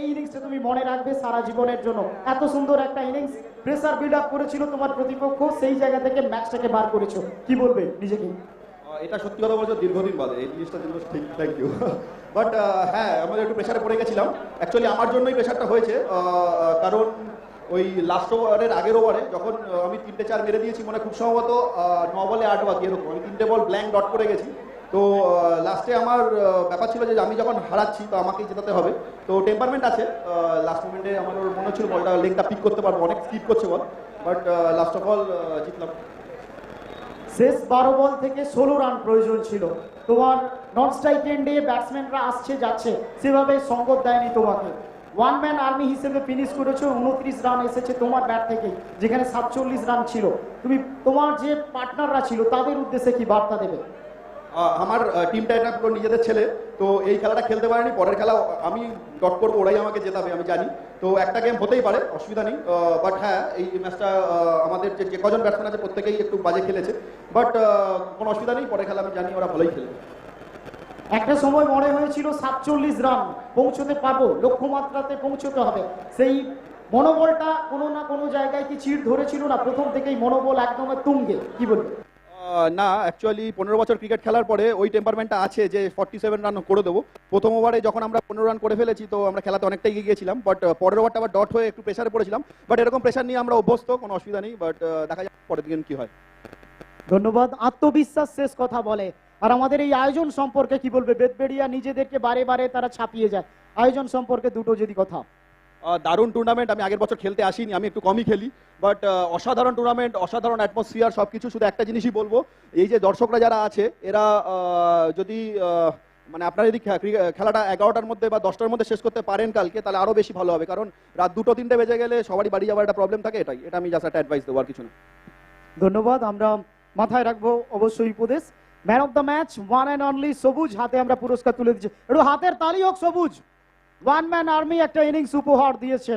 এই ইনিংসটা তুমি মনে রাখবে সারা জীবনের জন্য। এত সুন্দর একটা ইনিংস, প্রেসার বিল্ড আপ করেছিল তোমার প্রতিপক্ষ, সেই জায়গা থেকে ম্যাচটাকে বার করেছো, কি বলবে নিজেকে? এটা সত্যি কথা বলছো, দীর্ঘদিন বাদে এই জিনিসটার জন্য ঠিক, থ্যাংক ইউ। বাট হ্যাঁ, আমাদের একটু প্রেশারে পড়ে গেছিলাম। অ্যাকচুয়ালি আমার জন্যই প্রেশারটা হয়েছে, কারণ ওই লাস্ট ওভারের আগের ওভারে যখন আমি 3টে 4 মেরে দিয়েছি, মানে খুব সম্ভবত 9 বলে 8 বাকি এরকম, আমি 3টে বল ব্ল্যাঙ্ক ডট করে গেছি। তো লাস্টে আমার ব্যাপার ছিল যে আমি যখন হারাচ্ছি তো আমাকেই জেতাতে হবে। তো টেম্পারমেন্ট আছে, লাস্ট মোমেন্টে আমার মনে হচ্ছিল বলটা লেগটা পিক করতে পারবো, অনেক স্কিপ করছে বল, বাট লাস্ট অফ অল জিতলাম। শেষ 12 বল থেকে 16 রান প্রয়োজন ছিল তোমার। নন স্ট্রাইক এন্ডে ব্যাটসম্যানরা আসছে যাচ্ছে, সেভাবে সঙ্গত দেয়নি তোমাকে। ওয়ান ম্যান আর্মি হিসেবে ফিনিশ করেছো, 29 রান এসেছে তোমার ব্যাট থেকে, যেখানে 47 রান ছিল। তুমি তোমার যে পার্টনাররা ছিল তাদের উদ্দেশ্যে কি বার্তা দেবে? আমার টিমটা এটা পুরো নিজেদের ছেলে, তো এই খেলাটা খেলতে পারেনি, পরের খেলা আমি ডট করবো, ওরাই আমাকে জেতাবে আমি জানি। তো একটা গেম হতেই পারে, অসুবিধা নেই। বাট হ্যাঁ, এই ম্যাচটা আমাদের যে কজন ব্যাটসম্যান আছে প্রত্যেকেই একটু বাজে খেলেছে, বাট কোনো অসুবিধা নেই, পরের খেলা আমি জানি ওরা ভালোই খেলবে। একটা সময় মনে হয়েছিল 47 রান পৌঁছতে পারবো, লক্ষ্যমাত্রাতে পৌঁছতে হবে, সেই মনোবলটা কোনো না কোনো জায়গায় কি চিড় ধরেছিল না? প্রথম থেকেই মনোবল একদম তুঙ্গে, কি বলবে? না, অ্যাকচুয়ালি 15 বছর ক্রিকেট খেলার পরে ওই টেম্পারমেন্টটা আছে যে 47 রান করে দেবো। প্রথম ওভারে যখন আমরা 15 রান করে ফেলেছি তো আমরা খেলাতে অনেকটাই এগিয়ে গিয়েছিলাম, বাট পরের ওভারটা আবার ডট হয়ে একটু প্রেশারে পড়েছিলাম, বাট এরকম প্রেশার নিয়ে আমরা অভ্যস্ত, কোনো অসুবিধা নেই। বাট দেখা যাক পরের দিন কি হয়। ধন্যবাদ। আত্মবিশ্বাস শেষ কথা বলে। আর আমাদের এই আয়োজন সম্পর্কে কি বলবে? বেদবেড়িয়া নিজেদেরকে বারে বারে তারা ছাপিয়ে যায়, আয়োজন সম্পর্কে দুটো যদি কথা। দারুণ টুর্নামেন্ট, আমি আগের বছর খেলতে আসিনি, আমি একটু কমই খেলি, বাট অসাধারণ টুর্নামেন্ট, অসাধারণ অ্যাটমসফিয়ার, সব কিছু। শুধু একটা জিনিসই বলবো, এই যে দর্শকরা যারা আছে এরা যদি মানে আপনারা যদি খেলাটা 11টার মধ্যে বা 10টার মধ্যে শেষ করতে পারেন কালকে, তাহলে আরও বেশি ভালো হবে, কারণ রাত 2টো 3টে বেজে গেলে সবারই বাড়ি যাওয়ার একটা প্রবলেম থাকে। এটা আমি জাস্ট একটা অ্যাডভাইস দেবো, আর কিছু না। ধন্যবাদ, আমরা মাথায় রাখবো অবশ্যই উপদেশ। Man of the match one and only সবুজ, হাতে আমরা পুরস্কার তুলে দিচ্ছি, একটু হাতের তালি হোক সবুজ। ওয়ান ম্যান আর্মি একটা ইনিংস উপহার দিয়েছে।